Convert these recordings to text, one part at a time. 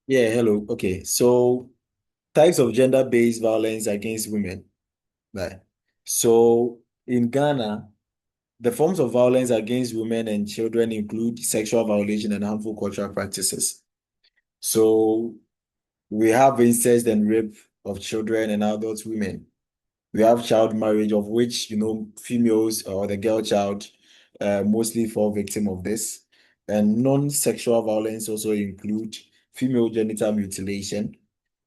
Yeah, hello. Okay, so types of gender-based violence against women. Right. So in Ghana, the forms of violence against women and children include sexual violation and harmful cultural practices. So we have incest and rape of children and adult women. We have child marriage, of which, females or the girl child mostly fall victim of this. And non-sexual violence also include female genital mutilation,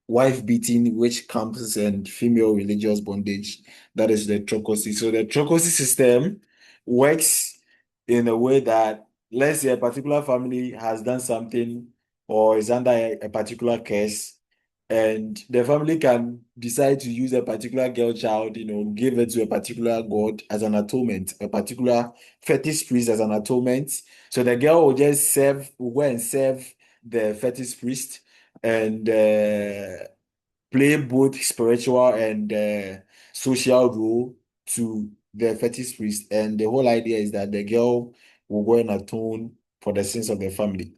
wife beating, witch camps, and female religious bondage. That is the trocosi. So the trocosi system works in a way that, let's say, a particular family has done something or is under a particular curse, and the family can decide to use a particular girl child, give it to a particular god as an atonement, a particular fetish priest as an atonement. So the girl will just will go and serve the fetish priest and play both spiritual and social role to the fetish priest. And the whole idea is that the girl will go and atone for the sins of the family.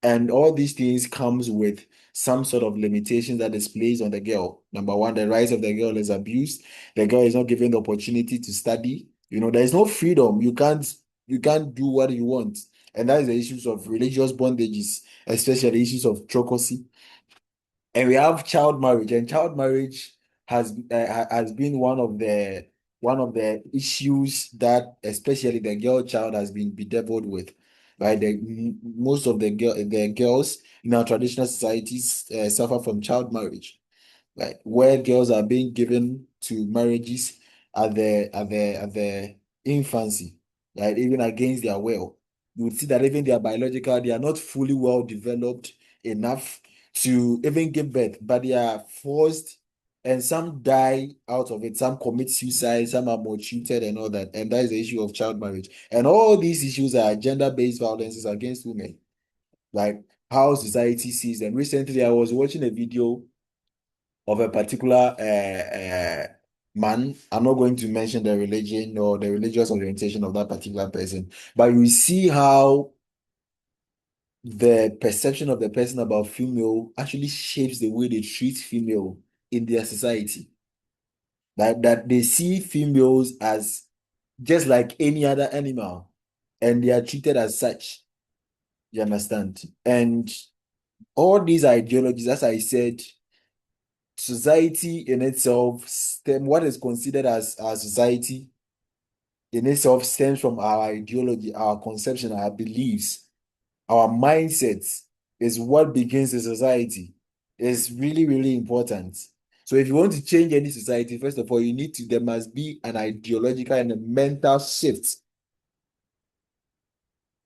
And all these things comes with some sort of limitation that is placed on the girl. Number one, the rights of the girl is abused. The girl is not given the opportunity to study. There is no freedom. You can't do what you want. And that is the issues of religious bondages, especially issues of trocosi, and we have child marriage, and child marriage has been one of the issues that especially the girl child has been bedeviled with, right? Most of the girls in our traditional societies suffer from child marriage, right? Where girls are being given to marriages at the infancy, right? Even against their will. You would see that even they are not fully well developed enough to even give birth, but they are forced, and some die out of it. Some commit suicide, some are maltreated and all that. And that is the issue of child marriage. And all these issues are gender-based violences against women, like how society sees them. Recently, I was watching a video of a particular man. I'm not going to mention the religion or the religious orientation of that particular person, but you see how the perception of the person about female actually shapes the way they treat female in their society. That they see females as just like any other animal, and they are treated as such. You understand? And all these ideologies, as I said, society in itself, what is considered as our society in itself stems from our ideology, our conception, our beliefs, our mindsets is what begins the society. It's really, really important. So if you want to change any society, first of all, there must be an ideological and a mental shift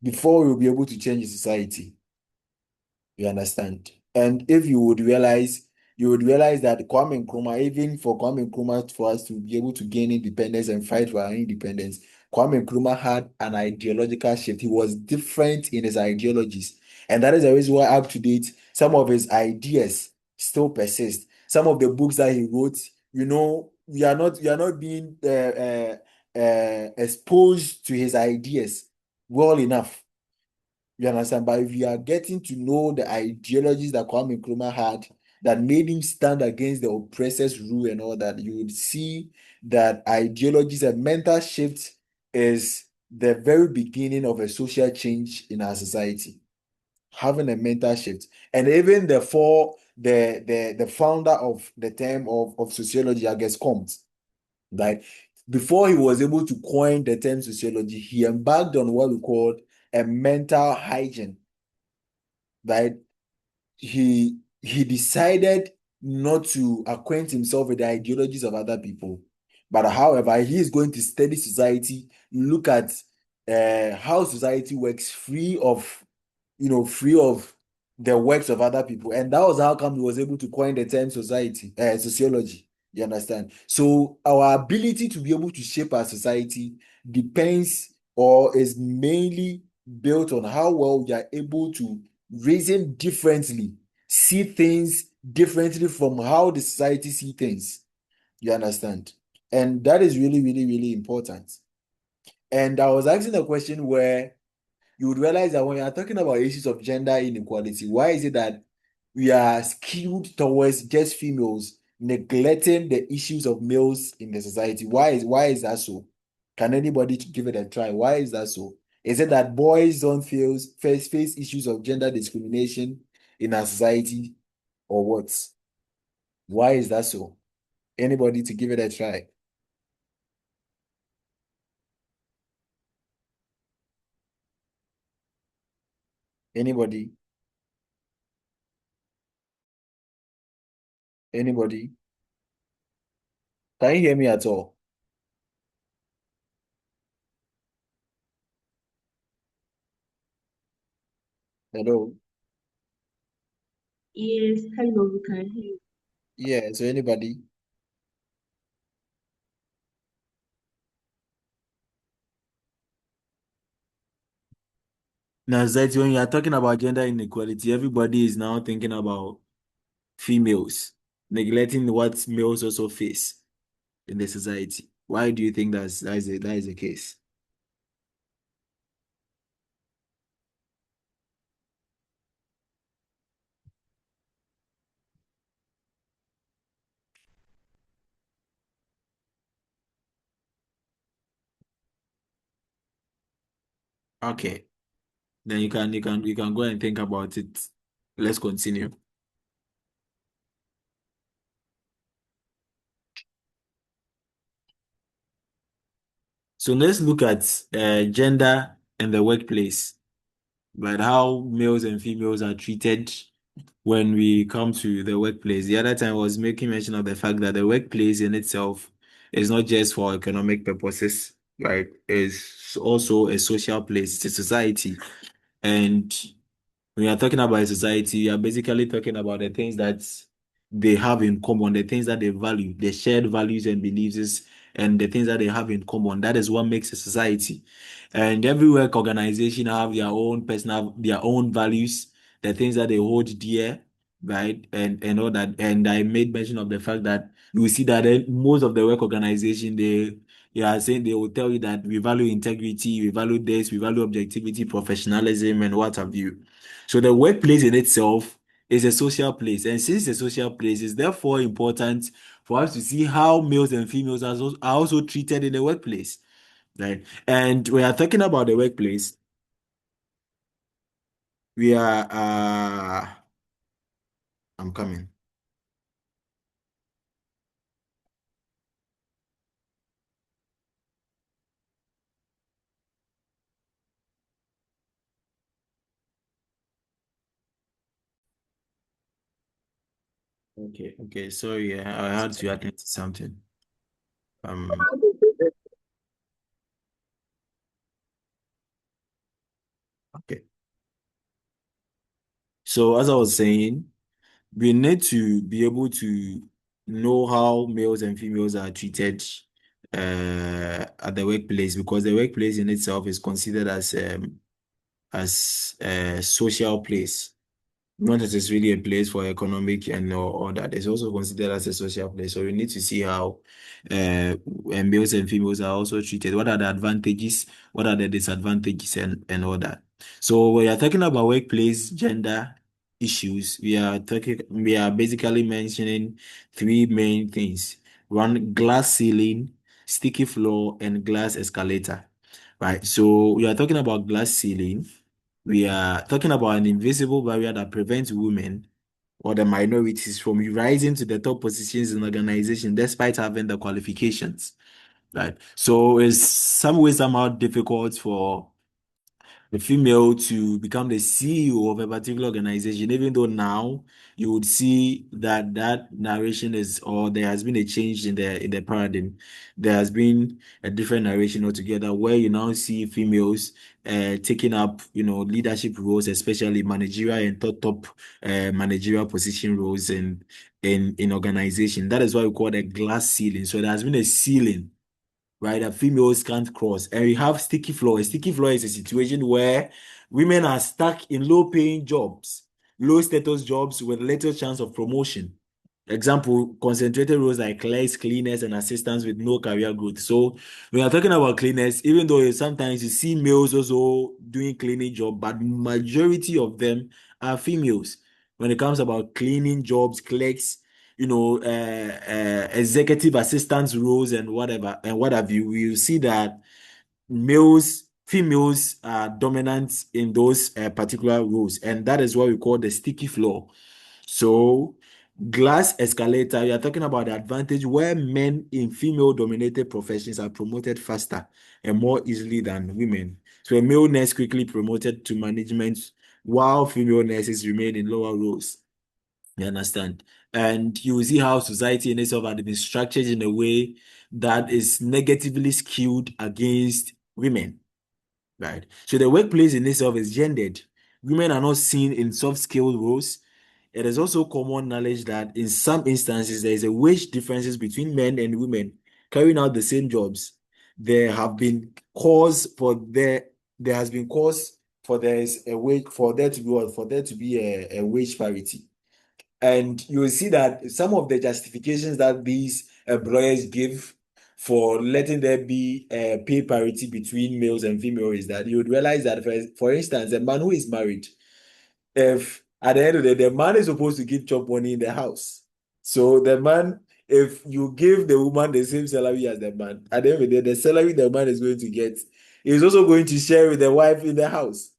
before you'll be able to change the society. You understand? And if you would realize, you would realize that Kwame Nkrumah, even for Kwame Nkrumah, for us to be able to gain independence and fight for our independence, Kwame Nkrumah had an ideological shift. He was different in his ideologies. And that is the reason why, up to date, some of his ideas still persist. Some of the books that he wrote, we are not being exposed to his ideas well enough. You understand? But if you are getting to know the ideologies that Kwame Nkrumah had that made him stand against the oppressor's rule and all that, you would see that ideologies and mental shift is the very beginning of a social change in our society. Having a mental shift. And even the founder of the term of sociology, I guess, Comte, right? Before he was able to coin the term sociology, he embarked on what we called a mental hygiene, right? He decided not to acquaint himself with the ideologies of other people, but however, he is going to study society, look at how society works free of the works of other people. And that was how come he was able to coin the term sociology. You understand? So our ability to be able to shape our society depends or is mainly built on how well we are able to reason differently, see things differently from how the society see things. You understand? And that is really, really, really important. And I was asking a question where you would realize that when you are talking about issues of gender inequality, why is it that we are skewed towards just females, neglecting the issues of males in the society? Why is that so? Can anybody give it a try? Why is that so? Is it that boys don't face issues of gender discrimination in our society, or what? Why is that so? Anybody to give it a try? Anybody? Anybody? Can you hear me at all? Hello? Yes, hello, we can hear you. Yeah, so anybody? Now, that when you are talking about gender inequality, everybody is now thinking about females, neglecting what males also face in the society. Why do you think that is the case? Okay, then you can go and think about it. Let's continue. So let's look at gender in the workplace, but how males and females are treated when we come to the workplace. The other time I was making mention of the fact that the workplace in itself is not just for economic purposes, right? It's also a social place, it's a society. And when you're talking about a society, you're basically talking about the things that they have in common, the things that they value, the shared values and beliefs, and the things that they have in common. That is what makes a society. And every work organization have their own values, the things that they hold dear, right? And all that. And I made mention of the fact that you will see that most of the work organization they are saying they will tell you that we value integrity, we value this, we value objectivity, professionalism, and what have you. So the workplace in itself is a social place. And since it's a social place, it's therefore important for us to see how males and females are also treated in the workplace. Right. And we are talking about the workplace. We are I'm coming. Okay, okay. Sorry, I had to attend to something. Um, okay. So as I was saying, we need to be able to know how males and females are treated at the workplace, because the workplace in itself is considered as a social place, not necessarily a place for economic and or that. It's also considered as a social place. So we need to see how males and females are also treated. What are the advantages? What are the disadvantages and all that. So when we are talking about workplace gender issues, we are basically mentioning three main things. One, glass ceiling, sticky floor, and glass escalator. Right. So we are talking about glass ceiling. We are talking about an invisible barrier that prevents women or the minorities from rising to the top positions in organization despite having the qualifications. Right. So it's some way somehow difficult for the female to become the CEO of a particular organization, even though now you would see that that narration is, or there has been a change in the paradigm. There has been a different narration altogether, where you now see females taking up, leadership roles, especially managerial and top managerial position roles in organization. That is why we call it a glass ceiling. So there has been a ceiling, right, that females can't cross. And we have sticky floor. A sticky floor is a situation where women are stuck in low paying jobs, low status jobs with little chance of promotion. Example, concentrated roles like clerks, cleaners, and assistants with no career growth. So when you're talking about cleaners, even though sometimes you see males also doing cleaning job, but majority of them are females. When it comes about cleaning jobs, clerks, executive assistants roles and whatever and what have you, we will see that females are dominant in those particular roles, and that is what we call the sticky floor. So, glass escalator, you are talking about the advantage where men in female-dominated professions are promoted faster and more easily than women. So, a male nurse quickly promoted to management, while female nurses remain in lower roles. You understand? And you will see how society in itself had been structured in a way that is negatively skewed against women, right? So the workplace in itself is gendered. Women are not seen in soft skill roles. It is also common knowledge that in some instances there is a wage differences between men and women carrying out the same jobs. There have been cause for there has been cause for there is a wage for there to be what for there to be a wage parity. And you will see that some of the justifications that these employers give for letting there be a pay parity between males and females is that you would realize that, for instance, a man who is married, if at the end of the day, the man is supposed to give chop money in the house. So the man, if you give the woman the same salary as the man, at the end of the day, the salary the man is going to get is also going to share with the wife in the house.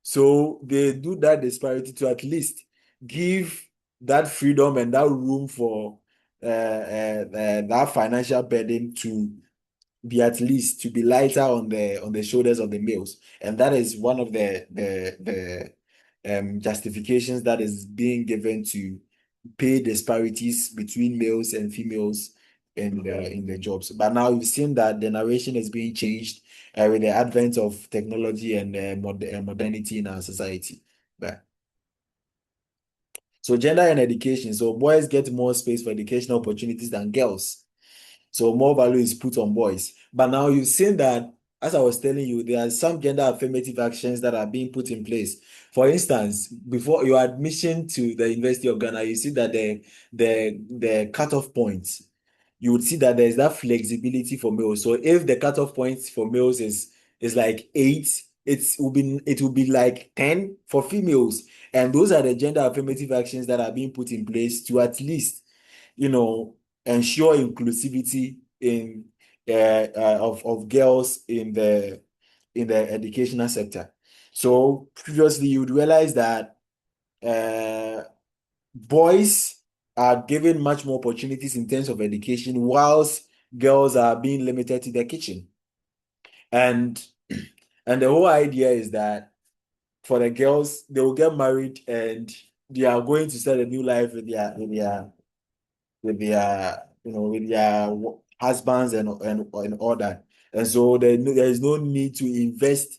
So they do that disparity to at least give that freedom and that room for that financial burden to be at least to be lighter on the shoulders of the males, and that is one of the justifications that is being given to pay disparities between males and females in the jobs. But now you've seen that the narration is being changed with the advent of technology and modernity in our society. But so gender and education. So boys get more space for educational opportunities than girls. So more value is put on boys. But now you've seen that, as I was telling you, there are some gender affirmative actions that are being put in place. For instance, before your admission to the University of Ghana, you see that the cutoff points, you would see that there's that flexibility for males. So if the cutoff points for males is like 8, it will be like 10 for females. And those are the gender affirmative actions that are being put in place to at least, you know, ensure inclusivity in of girls in the educational sector. So previously, you'd realize that uh, boys are given much more opportunities in terms of education, whilst girls are being limited to the kitchen. And and the whole idea is that for the girls, they will get married and they are going to start a new life with their husbands and all that. And so there is no need to invest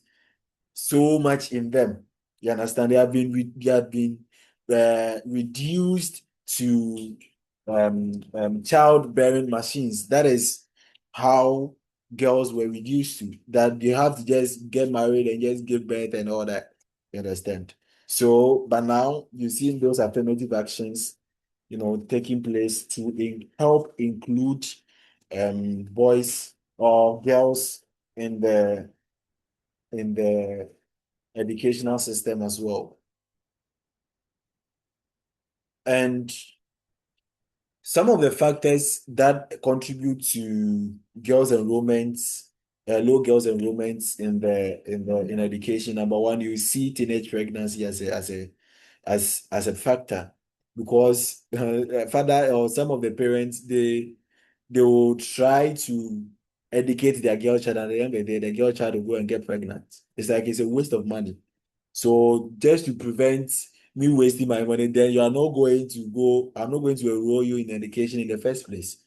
so much in them. You understand? They have been reduced to childbearing machines. That is how girls were reduced to, that you have to just get married and just give birth and all that. You understand? So, but now you see those affirmative actions, taking place to help include boys or girls in the educational system as well. And some of the factors that contribute to girls' enrollments, low girls' enrollments in education. Number one, you see teenage pregnancy as a factor, because father or some of the parents, they will try to educate their girl child, and at the end of the day, the girl child will go and get pregnant. It's like it's a waste of money. So just to prevent me wasting my money, then you are not going to go, I'm not going to enroll you in education in the first place.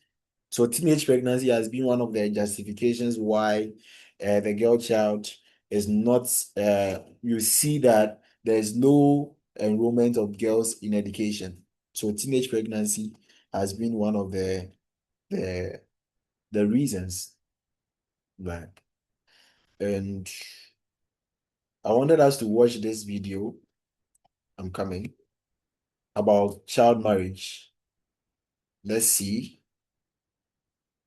So teenage pregnancy has been one of the justifications why the girl child is not, you see that there's no enrollment of girls in education. So teenage pregnancy has been one of the, the reasons. Right. And I wanted us to watch this video. I'm coming. About child marriage. Let's see.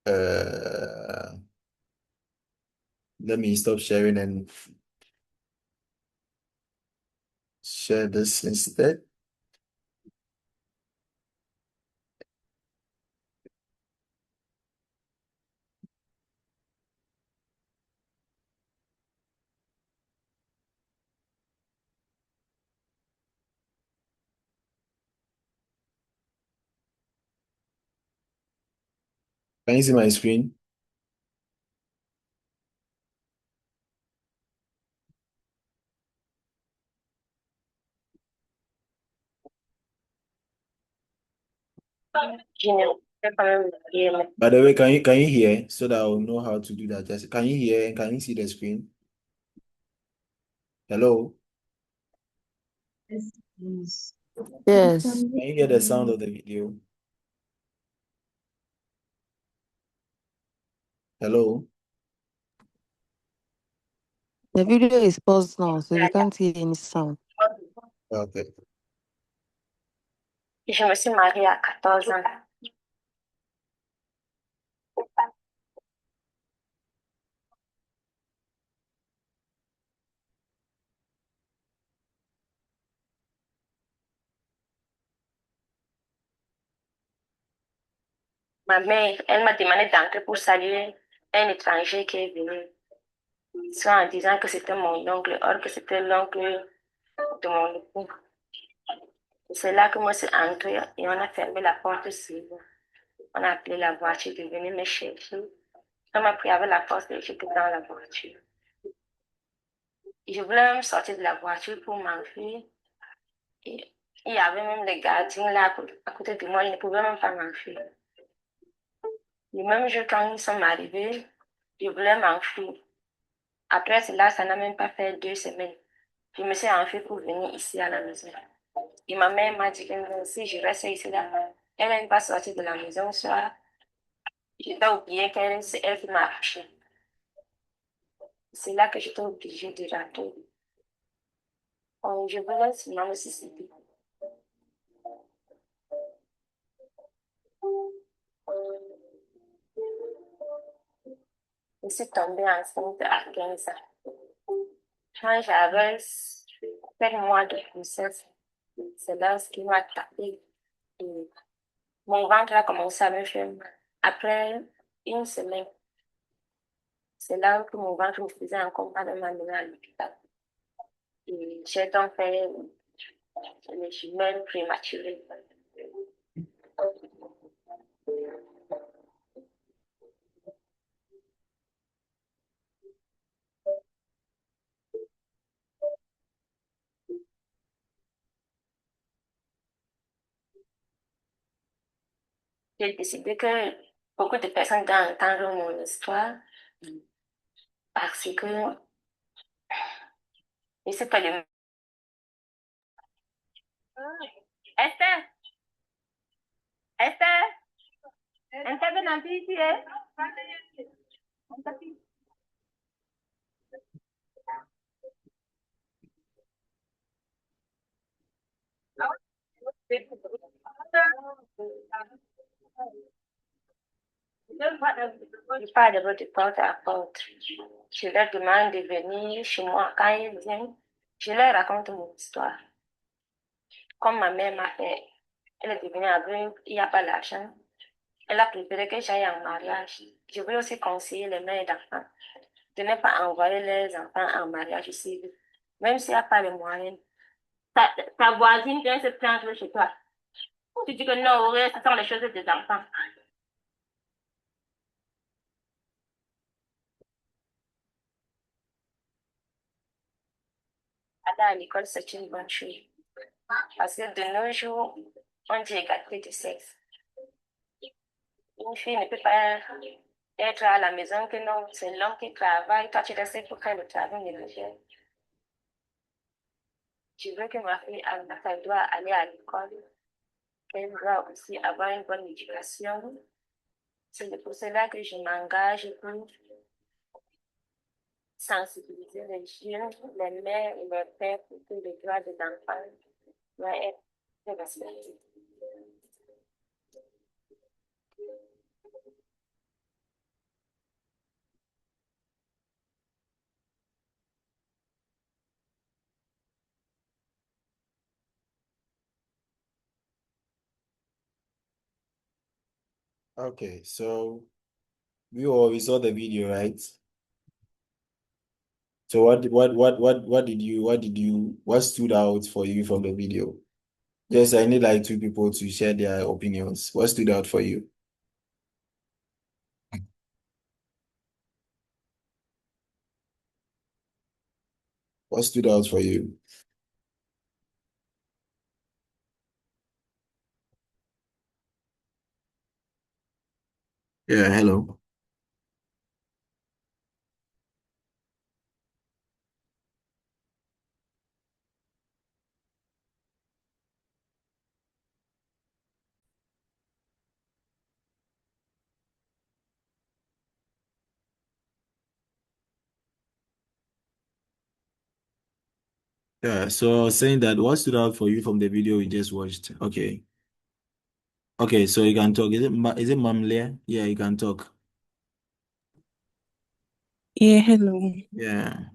Uh, Let me stop sharing and share this instead. Can you see my screen? By the way, can you hear so that I'll know how to do that? Just can you hear and can you see the screen? Hello? Yes, please. We Yes, can Can you hear the hear sound you. of the video? Hello? the video is paused now, so we can't hear any sound. Okay. Je me suis mariée à 14 ans. Ma mère, elle m'a demandé d'entrer pour saluer un étranger qui est venu, soit en disant que c'était mon oncle, or que c'était l'oncle de mon époux. C'est là que moi, je suis entrée et on a fermé la porte sur nous. On a appelé la voiture de venir me chercher. On m'a pris avec la force et j'étais dans la voiture. Je voulais même sortir de la voiture pour m'enfuir. Et il y avait même les gardiens là à côté de moi, ils ne pouvaient même pas m'enfuir. Le même jour, quand ils sont arrivés, je voulais m'enfuir. Après cela, ça n'a même pas fait 2 semaines. Je me suis enfuie pour venir ici à la maison. Et ma mère m'a dit que si je reste ici, là, elle n'est pas sortie de la maison, soit j'étais oublié qu'elle, c'est elle qui m'a accouché. C'est là que j'étais obligée de rentrer. Je vous laisse dans le Mississippi. Je suis tombée enceinte à 15 ans. Quand j'avais 7 mois de grossesse, c'est là ce qui m'a tapé. Et mon ventre a commencé à me faire mal. Après une semaine, c'est là que mon ventre me faisait encore mal de m'amener à l'hôpital. Et j'ai donc fait les jumelles prématurées. J'ai décidé que beaucoup de personnes doivent entendre mon histoire parce que je sais que Esther, Esther, Esther, ven aquí, ici, hein? Il parle de porte à porte. Je leur demande de venir chez moi. Quand ils viennent, je leur raconte mon histoire. Comme ma mère m'a fait, elle est devenue aveugle, il n'y a pas l'argent. Elle a préféré que j'aille en mariage. Je veux aussi conseiller les mères d'enfants de ne pas envoyer les enfants en mariage civil, même s'il n'y a pas les moyens. Ta voisine vient se plaindre chez toi. Tu dis que non, Aurélien, ce sont les choses des enfants. Aller à l'école, c'est une bonne chose. Parce que de nos jours, on dit égalité de sexe. Une fille ne peut pas être à la maison que non, c'est l'homme qui travaille. Toi, tu restes pour faire le travail ménagère. Je veux que ma fille, elle doit aller à l'école. Elle doit aussi avoir une bonne éducation. C'est pour cela que je m'engage pour sensibiliser les jeunes, les mères et les pères pour que les droits des enfants doivent être respectés. Okay, so we saw the video, right? So what stood out for you from the video? Yes, I need like two people to share their opinions. What stood out for you? What stood out for you? Yeah, hello. Yeah, so saying that what stood out for you from the video we just watched? Okay. Okay, so you can talk. Is it Mamle? Yeah, you can talk. Yeah, hello. Yeah.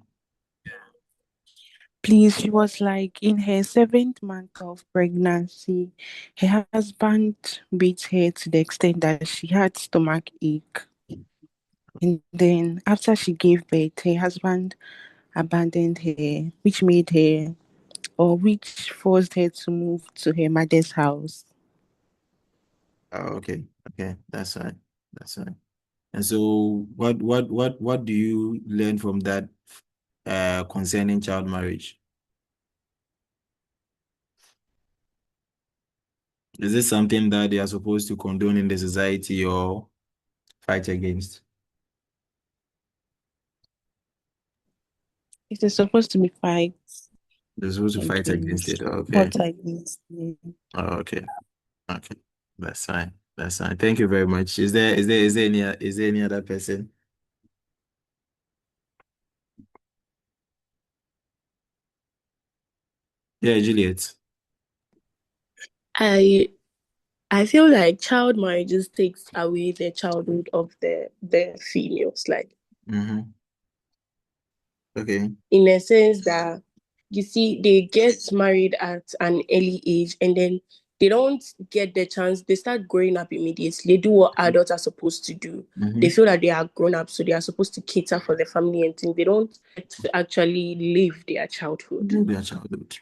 Please, she was like in her 7th month of pregnancy. Her husband beat her to the extent that she had stomach ache. And then after she gave birth, her husband abandoned her, which forced her to move to her mother's house. Oh, okay. Okay, that's fine. That's fine. And so what do you learn from that concerning child marriage? Is this something that they are supposed to condone in the society or fight against? It is supposed to be fight They're supposed to fight against against, it. Okay. fought against. Yeah. Oh, okay. Okay. That's fine. That's fine. Thank you very much. Is there any other person? Yeah, Juliet. I I feel like child marriages takes away the childhood of the females, like Mm-hmm. Okay. in a sense that you see they get married at an early age and then they don't get the chance. They start growing up immediately. They do what adults are supposed to do. They Mm-hmm. feel that they are grown up, so they are supposed to cater for the family and things. They don't get to actually live their childhood. Their childhood.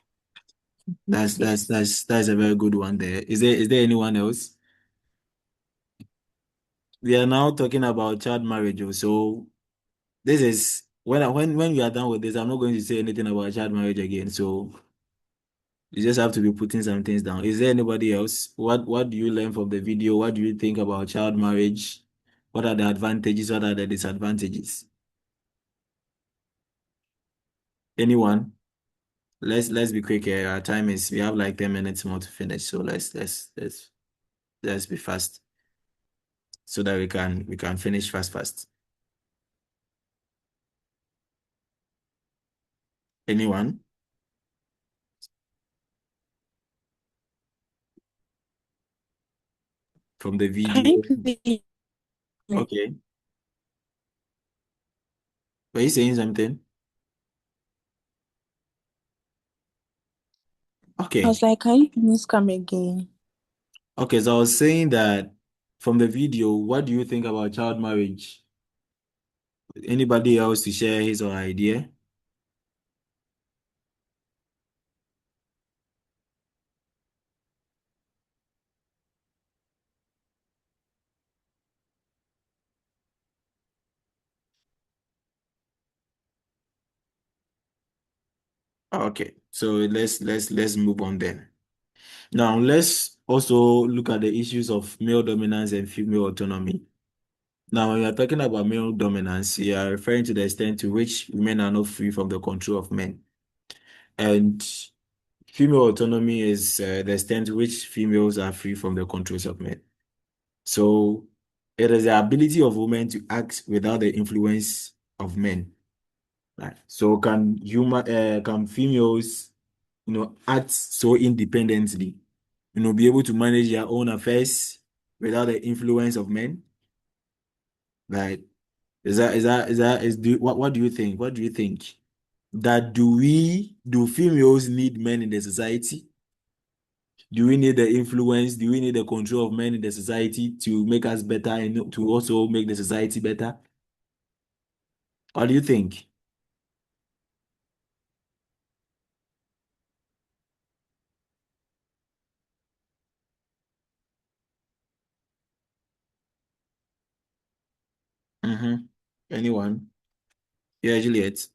That's Yes. that's that's that's a very good one there. Is there anyone else? We are now talking about child marriage. So this is when we are done with this, I'm not going to say anything about child marriage again. So you just have to be putting some things down. Is there anybody else? What do you learn from the video? What do you think about child marriage? What are the advantages? What are the disadvantages? Anyone? let's be quick here. Our time is we have like 10 minutes more to finish. So let's be fast so that we can finish fast. Anyone from the Can video? you please? Okay. Were you saying something? I Okay. was like, can you please come again? Okay, so I was saying that from the video, what do you think about child marriage? Anybody else to share his or her idea? Okay, so let's move on then. Now let's also look at the issues of male dominance and female autonomy. Now, when you're talking about male dominance, you are referring to the extent to which women are not free from the control of men. And female autonomy is the extent to which females are free from the controls of men. So it is the ability of women to act without the influence of men. Right. So can females, act so independently, be able to manage their own affairs without the influence of men? Right. What do you think? What do you think? That do females need men in the society? Do we need the influence? Do we need the control of men in the society to make us better and to also make the society better? What do you think? Mm-hmm. Anyone? Yeah, Juliet.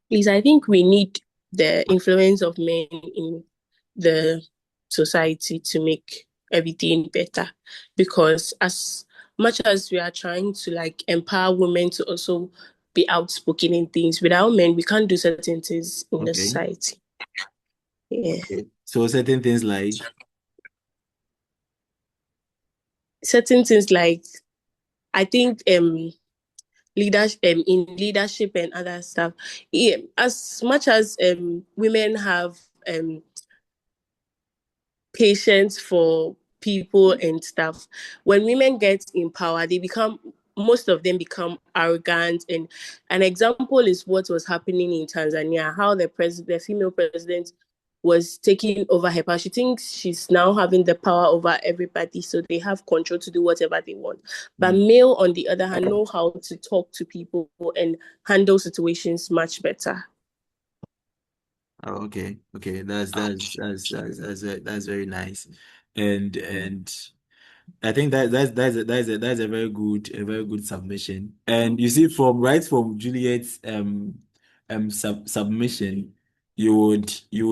Please, I think we need the influence of men in the society to make everything better. Because as much as we are trying to like empower women to also be outspoken in things, without men, we can't do certain things in the Okay. society. Yeah. Okay. So certain things like Certain things like I think leadership in leadership and other stuff. Yeah, as much as women have patience for people and stuff. When women get in power, most of them become arrogant. And an example is what was happening in Tanzania, how the female president was taking over her power. She thinks she's now having the power over everybody, so they have control to do whatever they want. But mm, male, on the other hand, know how to talk to people and handle situations much better. oh, okay. That's very nice. And I think that's a very good submission. And you see, from Juliet's submission, you would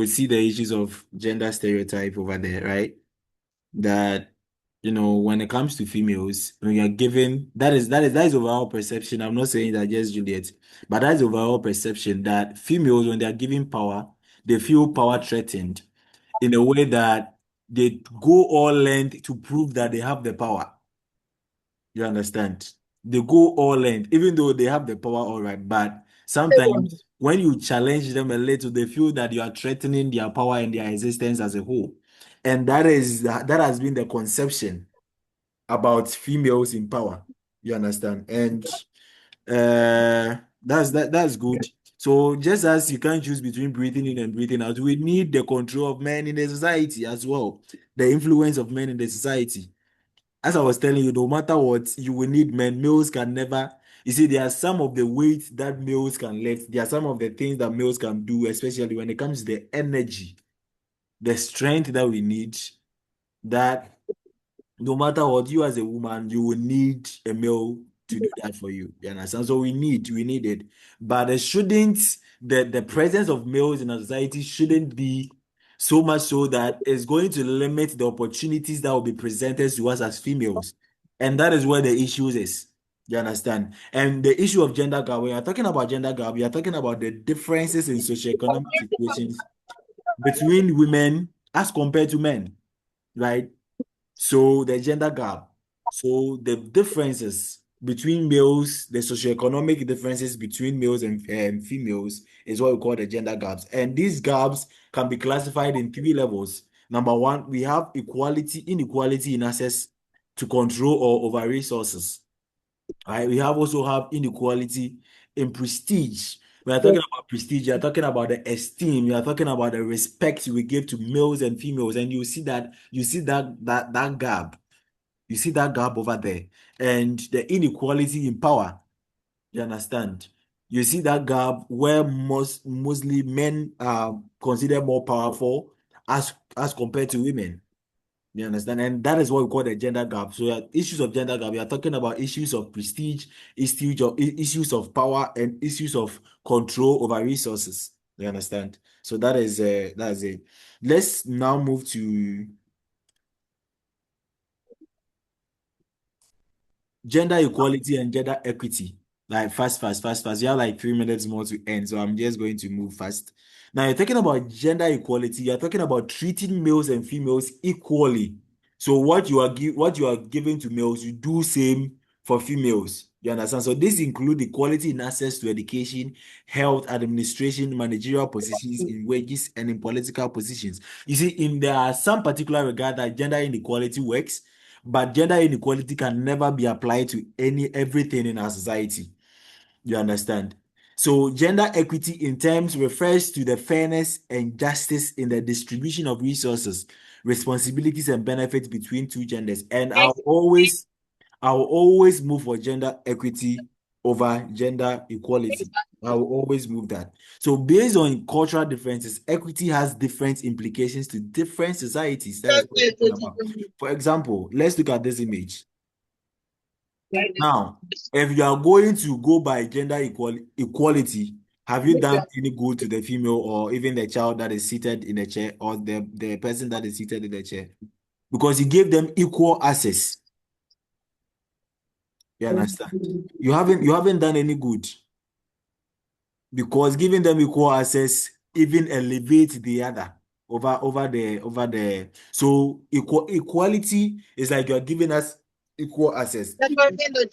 see the issues of gender stereotype over there, right? That when it comes to females, when you're given that is overall perception. I'm not saying that just Juliet, but that's overall perception that females, when they're given power, they feel power threatened in a way that they go all length to prove that they have the power. You understand? They go all length, even though they have the power, all right. But sometimes when you challenge them a little, they feel that you are threatening their power and their existence as a whole. And that has been the conception about females in power. You understand? And that's good. So just as you can't choose between breathing in and breathing out, we need the control of men in the society as well. The influence of men in the society. As I was telling you, no matter what, you will need men. Males can never. You see, there are some of the weight that males can lift. There are some of the things that males can do, especially when it comes to the energy, the strength that we need. That no matter what, you as a woman, you will need a male to do that for you. You understand? So we need it. But it shouldn't the presence of males in our society shouldn't be so much so that it's going to limit the opportunities that will be presented to us as females. And that is where the issue is. You understand? And the issue of gender gap, when you're talking about gender gap, you're talking about the differences in socioeconomic situations between women as compared to men, right? So the gender gap. So the differences between males, the socioeconomic differences between males and females is what we call the gender gaps. And these gaps can be classified in three levels. Number one, we have inequality in access to control or over resources. Right? We have also have inequality in prestige. We are talking about prestige, you are talking about the esteem, you are talking about the respect we give to males and females, and you see that gap. You see that gap over there. And the inequality in power, you understand? You see that gap where mostly men are considered more powerful as compared to women. You understand? And that is what we call the gender gap. So issues of gender gap, we are talking about issues of prestige, issues of power, and issues of control over resources. You understand? So that is it. Let's now move to gender equality and gender equity. Like fast, fast, fast, fast. You have like 3 minutes more to end, so I'm just going to move fast. Now you're talking about gender equality. You're talking about treating males and females equally. So what you are giving to males, you do same for females. You understand? So this include equality in access to education, health, administration, managerial positions, in wages, and in political positions. You see, in there are some particular regard that gender inequality works, but gender inequality can never be applied to everything in our society. You understand? So gender equity in terms refers to the fairness and justice in the distribution of resources, responsibilities, and benefits between two genders. And I will always move for gender equity over gender equality. I will always move that. So based on cultural differences, equity has different implications to different societies. That is what we're talking about. For example, let's look at this image. Now, if you are going to go by gender equality, have you done any good to the female or even the child that is seated in the chair or the person that is seated in the chair? Because you gave them equal access. You understand? You haven't done any good because giving them equal access even elevates the other over the so equality is like you're giving us equal access.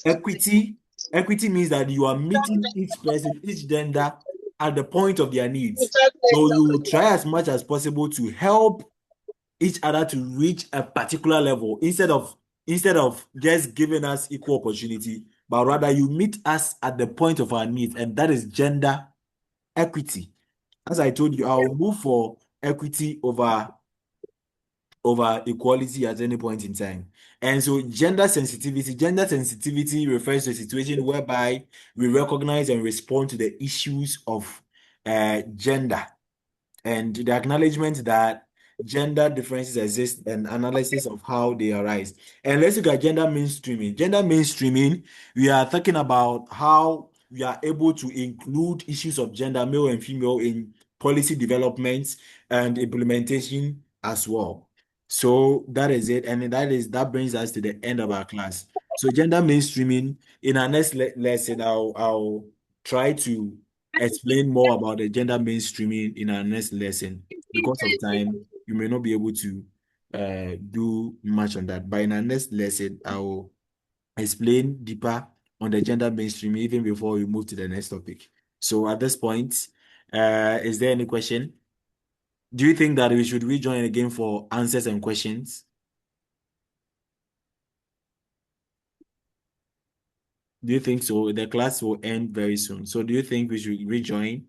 Equity means that you are meeting each person, each gender at the point of their needs. So you try as much as possible to help each other to reach a particular level instead of just giving us equal opportunity, but rather you meet us at the point of our needs, and that is gender equity. As I told you, I'll move for equity over equality at any point in time. And so gender sensitivity refers to a situation whereby we recognize and respond to the issues of gender and the acknowledgement that gender differences exist and analysis of how they arise. And let's look at gender mainstreaming. Gender mainstreaming, we are talking about how we are able to include issues of gender, male and female, in policy developments and implementation as well. So that is it, and that brings us to the end of our class. So gender mainstreaming, in our next lesson, I'll try to explain more about the gender mainstreaming in our next lesson. Because of time, you may not be able to do much on that. But in our next lesson, I will explain deeper on the gender mainstreaming even before we move to the next topic. So at this point, is there any question? Do you think that we should rejoin again for answers and questions? Do you think so? The class will end very soon. So do you think we should rejoin